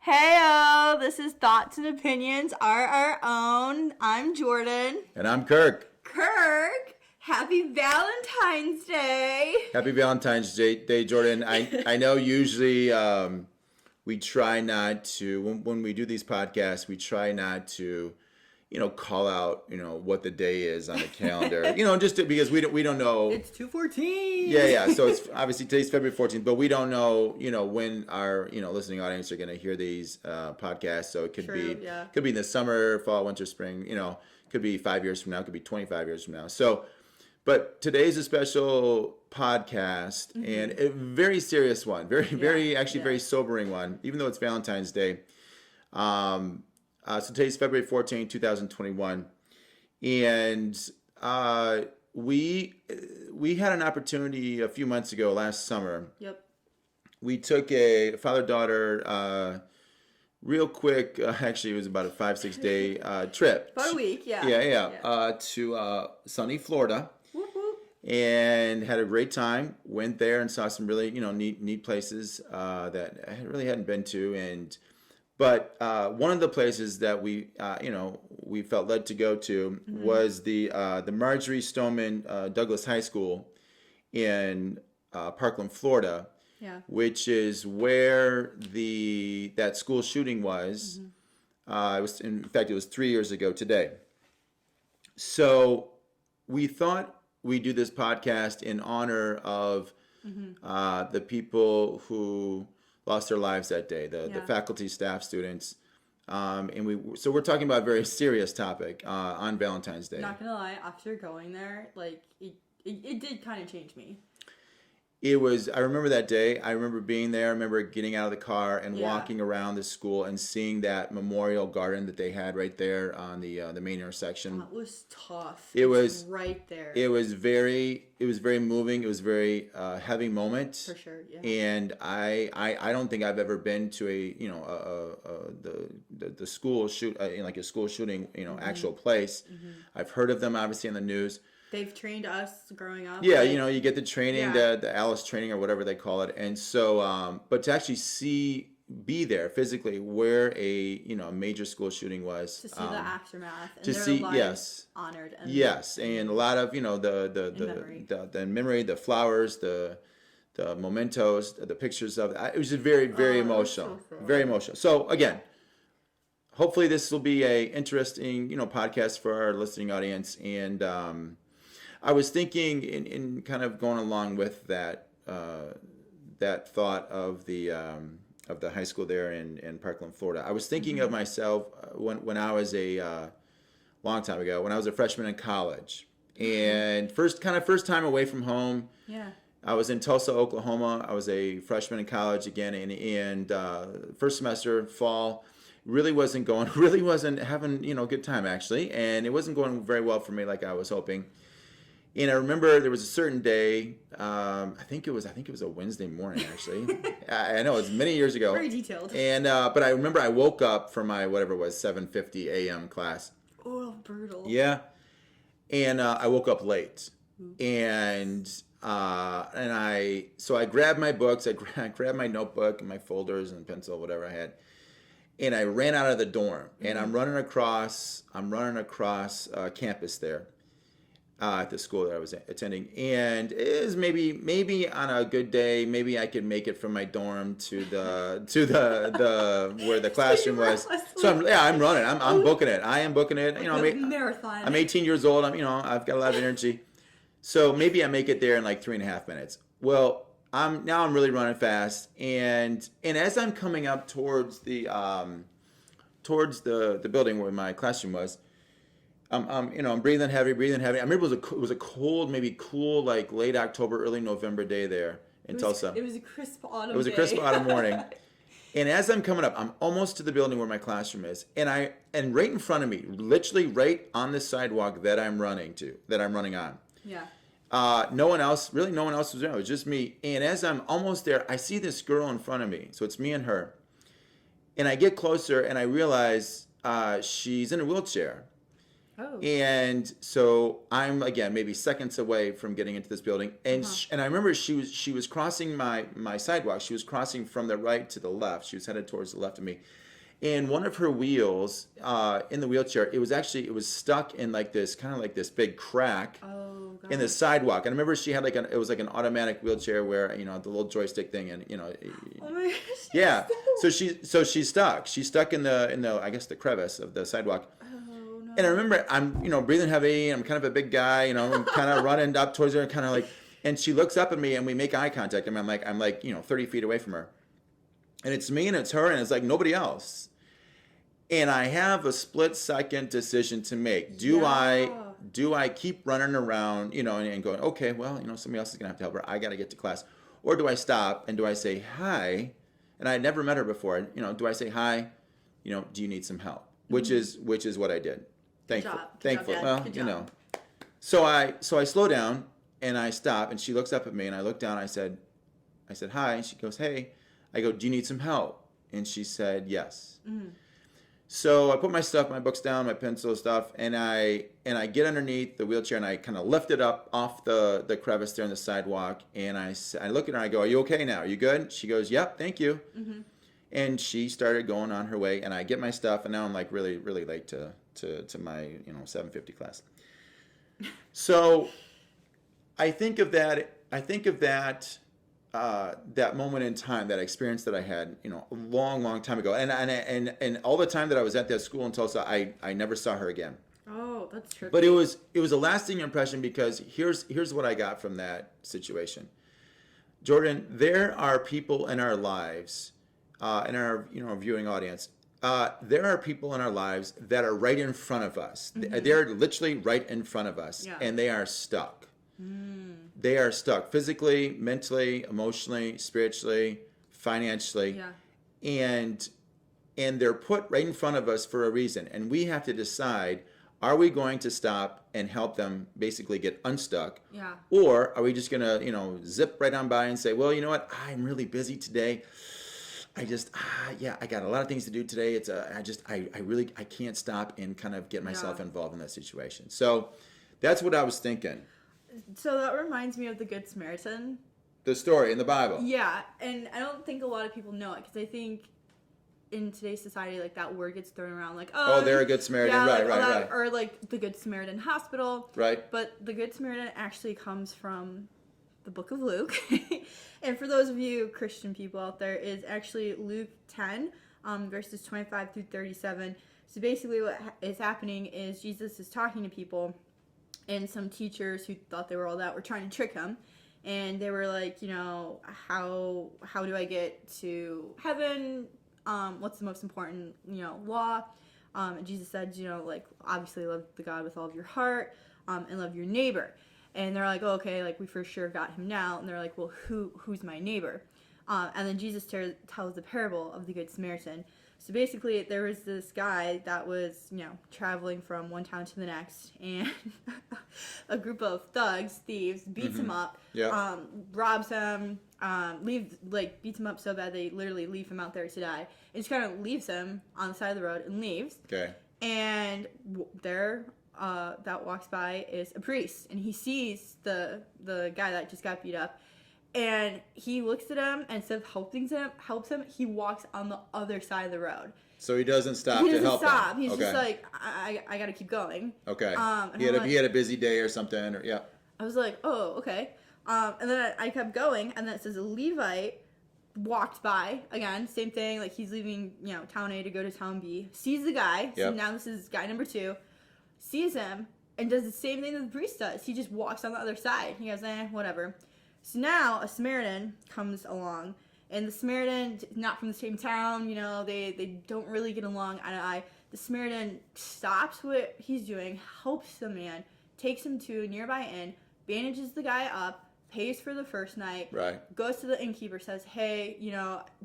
Heyo, this is Thoughts and Opinions Are Our Own. I'm Jordan. And I'm Kirk. Kirk, happy Valentine's Day. Happy Valentine's Day, Jordan. I know usually we try not to, when we do these podcasts, we try not to, call out, what the day is on the calendar, because we don't know. It's 2/14. Yeah. So it's obviously today's February 14th, but we don't know, when our, listening audience are going to hear these podcasts. So it could be in the summer, fall, winter, spring, could be 5 years from now, could be 25 years from now. So, but today's a special podcast and a very serious one, very sobering one, even though it's Valentine's Day. So today's February 14, 2021. And we had an opportunity a few months ago, last summer. Yep. We took a father-daughter real quick, actually it was about a 5-6 day trip. About a week, yeah. To sunny Florida. Whoop, whoop. And had a great time. Went there and saw some really, neat places that I really hadn't been to. But one of the places that we felt led to go to was the Marjorie Stoneman Douglas High School in Parkland, Florida, which is where that school shooting was. It was 3 years ago today. So we thought we'd do this podcast in honor of the people who lost their lives that day, the faculty, staff, students, so we're talking about a very serious topic on Valentine's Day. Not gonna lie, after going there, it did kind of change me. I remember that day. I remember being there. I remember getting out of the car and walking around the school and seeing that memorial garden that they had right there on the main intersection. That was tough. It was right there. It was very moving. It was a very heavy moment. For sure, yeah. And I don't think I've ever been to the school shoot like a school shooting actual place. I've heard of them obviously on the news. They've trained us growing up. Yeah, you get the training, the Alice training or whatever they call it. And so, but to actually be there physically where a major school shooting was. To see the aftermath and to their see, lives honored. And and a lot of, the memory, the flowers, the mementos, the pictures of it. It was just very, very emotional. So very emotional. So again, hopefully this will be a interesting, podcast for our listening audience. And I was thinking in kind of going along with that thought of the high school there in Parkland, Florida. I was thinking of myself when I was a long time ago, when I was a freshman in college, and first time away from home. Yeah. I was in Tulsa, Oklahoma. I was a freshman in college again, and first semester, fall. Really wasn't having a good time actually, and it wasn't going very well for me like I was hoping. And I remember there was a certain day, I think it was a Wednesday morning actually. I know it was many years ago. Very detailed. And but I remember I woke up for my whatever it was 7:50 a.m. class. Oh, brutal. Yeah, and I woke up late, and I grabbed my books, I grabbed my notebook and my folders and pencil, whatever I had. And I ran out of the dorm, and I'm running across campus there at the school that I was attending. And it was maybe on a good day, maybe I could make it from my dorm to the where the classroom was. So I'm running. I'm booking it. I am booking it. Marathon. I'm 18 years old. I've got a lot of energy. So maybe I make it there in like 3.5 minutes. Well, I'm really running fast, and as I'm coming up towards the building where my classroom was, I'm breathing heavy. I remember it was a cold, maybe cool, like late October, early November day there in Tulsa. It was a crisp autumn. It was a crisp autumn morning, and as I'm coming up, I'm almost to the building where my classroom is, and right in front of me, literally right on the sidewalk that I'm running on. Yeah. No one else was there. It was just me. And as I'm almost there, I see this girl in front of me. So it's me and her. And I get closer and I realize she's in a wheelchair. Oh. And so I'm again maybe seconds away from getting into this building, and and I remember she was crossing my sidewalk. She was crossing from the right to the left. She was headed towards the left of me, and one of her wheels in the wheelchair, it was stuck in like this kind of like this big crack Oh, in the sidewalk. And I remember she had it was like an automatic wheelchair where the little joystick thing, and Oh my gosh. yeah. So she's stuck. She's stuck in the I guess the crevice of the sidewalk. Oh no. And I remember I'm, breathing heavy. I'm kind of a big guy, I'm kind of running up towards her, kind of like, and she looks up at me and we make eye contact. And I'm like, 30 feet away from her. And it's me and it's her and it's like nobody else. And I have a split second decision to make. Do I keep running around, and going, okay, well, somebody else is going to have to help her. I got to get to class. Or do I stop and do I say hi? And I had never met her before. Do I say hi? Do you need some help? Which is what I did. Thankfully. Well, So I slow down and I stop and she looks up at me and I look down. I said hi. And she goes, hey. I go, do you need some help? And she said yes. Mm-hmm. So I put my books down, my pencil stuff, and I get underneath the wheelchair and I kind of lift it up off the crevice there on the sidewalk. And I look at her and I go, are you okay now? Are you good? She goes, yep, thank you. Mm-hmm. And she started going on her way, and I get my stuff, and now I'm like really, really late to my 7:50 class. So I think of that. That moment in time, that experience that I had, a long, long time ago, and all the time that I was at that school in Tulsa, I never saw her again. Oh, that's true. But it was a lasting impression because here's what I got from that situation. Jordan, there are people in our lives. In our viewing audience, there are people in our lives that are right in front of us. Mm-hmm. They're literally right in front of us, and they are stuck. Mm. They are stuck physically, mentally, emotionally, spiritually, financially, and they're put right in front of us for a reason. And we have to decide: are we going to stop and help them basically get unstuck? Yeah. Or are we just gonna zip right on by and say, well, you know what? I'm really busy today. I got a lot of things to do today. I can't stop and kind of get myself involved in that situation. So that's what I was thinking. So that reminds me of the Good Samaritan. The story in the Bible. Yeah, and I don't think a lot of people know it because I think in today's society, like that word gets thrown around, like they're a Good Samaritan, right, or like the Good Samaritan Hospital, right. But the Good Samaritan actually comes from the book of Luke. And for those of you Christian people out there, is actually Luke 10, verses 25 through 37. So basically what is happening is Jesus is talking to people, and some teachers who thought they were all that were trying to trick him. And they were like, how do I get to heaven? What's the most important, law? And Jesus said, obviously love the God with all of your heart, and love your neighbor. And they're like, oh, okay, like we for sure got him now. And they're like, well, who's my neighbor? And then Jesus tells the parable of the Good Samaritan. So basically, there was this guy that was, traveling from one town to the next, and a group of thieves, beats him up, robs him, beats him up so bad they literally leave him out there to die. And just kind of leaves him on the side of the road and leaves. Okay. And that walks by is a priest, and he sees the guy that just got beat up, and he looks at him, and instead of helps him, he walks on the other side of the road. So he doesn't stop to help him. He's just like, I gotta keep going. Okay. He had a busy day or something. I was like, oh, okay. And then I kept going, and then it says a Levite walked by again, same thing. Like he's leaving, town A to go to town B. Sees the guy. So now this is guy number 2. Sees him and does the same thing that the priest does. He just walks on the other side. He goes, whatever. So now a Samaritan comes along, and the Samaritan, not from the same town, they don't really get along eye to eye. The Samaritan stops what he's doing, helps the man, takes him to a nearby inn, bandages the guy up, pays for the first night, goes to the innkeeper, says, hey,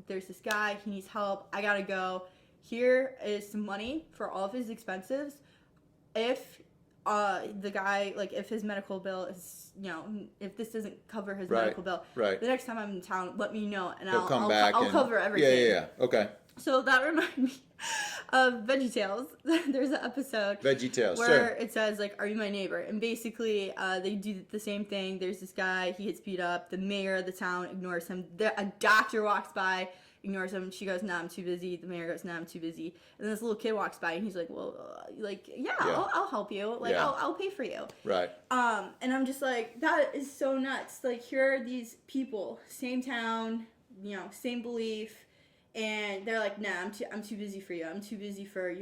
there's this guy, he needs help, I gotta go. Here is some money for all of his expenses. If the guy, if his medical bill is, if this doesn't cover his medical bill, the next time I'm in town, let me know, and I'll come back. I'll cover everything. Yeah. Okay. So that reminded me of VeggieTales. There's an episode VeggieTales, where sure. it says like, "Are you my neighbor?" And basically, they do the same thing. There's this guy. He gets beat up. The mayor of the town ignores him. A doctor walks by, ignores him. She goes, "Nah, I'm too busy." The mayor goes, "Nah, I'm too busy." And then this little kid walks by, and he's like, "Well, yeah. I'll help you. Like, Yeah. I'll pay for you." Right. And I'm just like, that is so nuts. Like, here are these people, same town, same belief, and they're like, nah, I'm too busy for you. I'm too busy for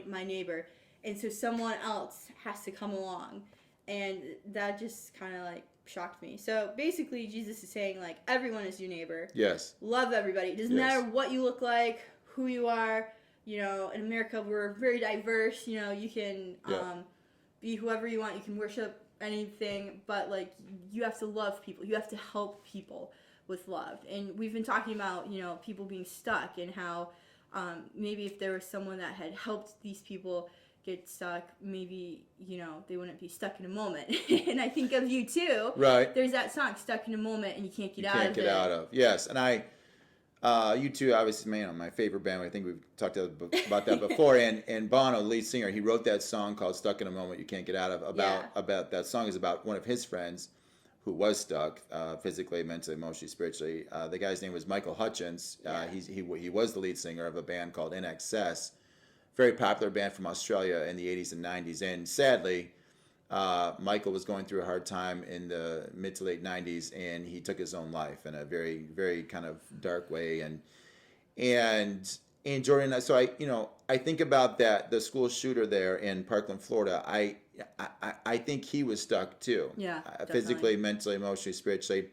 my neighbor, and so someone else has to come along, and that just kind of like shocked me. So basically, Jesus is saying like, everyone is your neighbor. Yes. Love everybody. It doesn't matter what you look like, who you are. In America, we're very diverse. You can be whoever you want. You can worship anything, but like, you have to love people. You have to help people with love. And we've been talking about people being stuck, and how maybe if there was someone that had helped these people get stuck, maybe they wouldn't be stuck in a moment. And I think of you too. Right. There's that song, "Stuck in a Moment," and you can't get out of it. Can't get out of. Yes, and you two, obviously, my favorite band. I think we've talked about that before. And Bono, the lead singer, he wrote that song called "Stuck in a Moment You Can't Get Out Of." About that song is about one of his friends who was stuck physically, mentally, emotionally, spiritually. The guy's name was Michael Hutchence. He was the lead singer of a band called In Excess, very popular band from Australia in the 80s and 90s. And sadly, Michael was going through a hard time in the mid to late 90s, and he took his own life in a very, very kind of dark way. And Jordan, so I think about the school shooter there in Parkland, Florida. I think he was stuck too. Yeah, physically, mentally, emotionally, spiritually,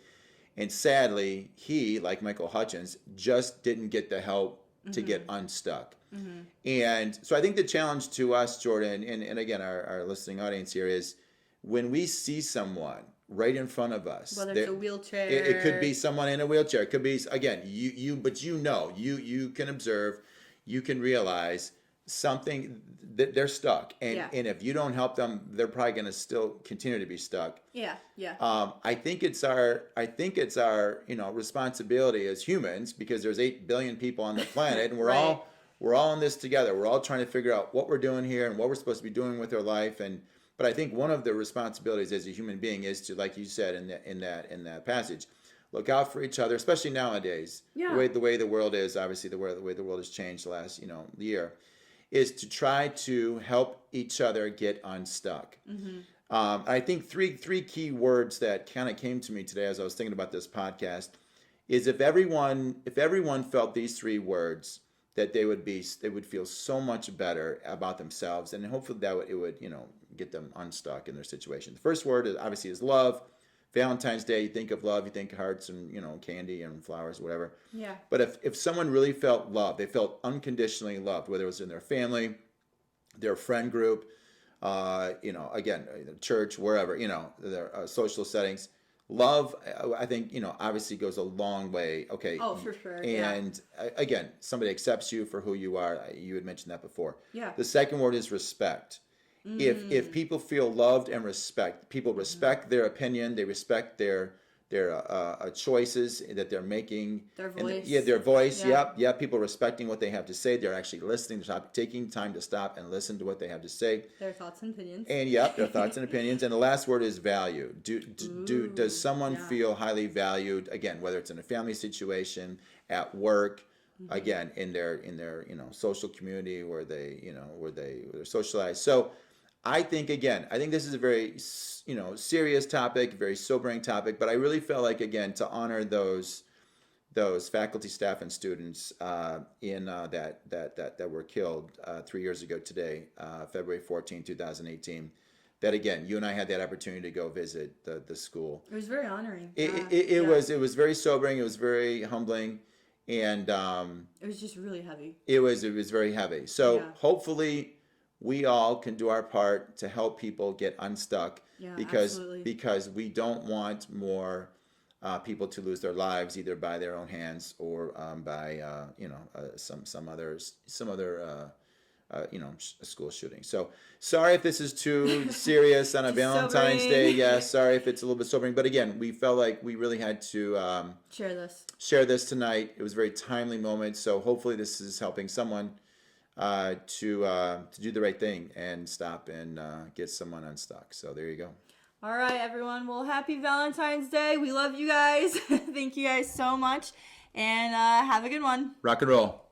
and sadly, he, like Michael Hutchence, just didn't get the help to get unstuck. Mm-hmm. And so I think the challenge to us, Jordan, and again, our listening audience here, is when we see someone right in front of us, whether it's a wheelchair, it could be someone in a wheelchair. It could be, again, but you can observe, you can realize something that they're stuck, and if you don't help them, they're probably going to still continue to be stuck. Yeah. I think it's our responsibility as humans, because there's 8 billion people on the planet, and we're right. we're all in this together. We're all trying to figure out what we're doing here and what we're supposed to be doing with our life. But I think one of the responsibilities as a human being is to, like you said in that passage, look out for each other, especially nowadays. Yeah. The way the world is, obviously the way the world has changed the last year, is to try to help each other get unstuck. Mm-hmm. I think three key words that kind of came to me today as I was thinking about this podcast is if everyone felt these 3 words, that they would feel so much better about themselves, and hopefully it would get them unstuck in their situation. The first word is love. Valentine's Day, you think of love, you think hearts and candy and flowers, whatever. Yeah. But if someone really felt love, they felt unconditionally loved, whether it was in their family, their friend group, again, church, wherever, their social settings. Love, I think, obviously goes a long way. Okay. Oh, for sure. And again, somebody accepts you for who you are. You had mentioned that before. Yeah. The second word is respect. If people feel loved and people respect their opinion, they respect their choices that they're making. Their voice. Their voice. Yeah. Yep. People respecting what they have to say. They're actually listening. They're taking time to stop and listen to what they have to say. Their thoughts and opinions. And their thoughts and opinions. And the last word is value. Does someone feel highly valued? Again, whether it's in a family situation, at work, again, in their social community where they're socialized. So I think this is a very serious topic, very sobering topic, but I really felt like, again, to honor those faculty, staff, and students that were killed 3 years ago today, February 14, 2018. That, again, you and I had that opportunity to go visit the school. It was very honoring. It was very sobering. It was very humbling, and it was just really heavy. It was very heavy. So hopefully we all can do our part to help people get unstuck, because we don't want more people to lose their lives either by their own hands or by some other a school shooting. So sorry if this is too serious on a Valentine's sobering. Day. Yeah, sorry if it's a little bit sobering. But again, we felt like we really had to share this tonight. It was a very timely moment. So hopefully this is helping someone to do the right thing and stop and get someone unstuck. So there you go. All right, everyone. Well, happy Valentine's Day. We love you guys. Thank you guys so much. And have a good one. Rock and roll.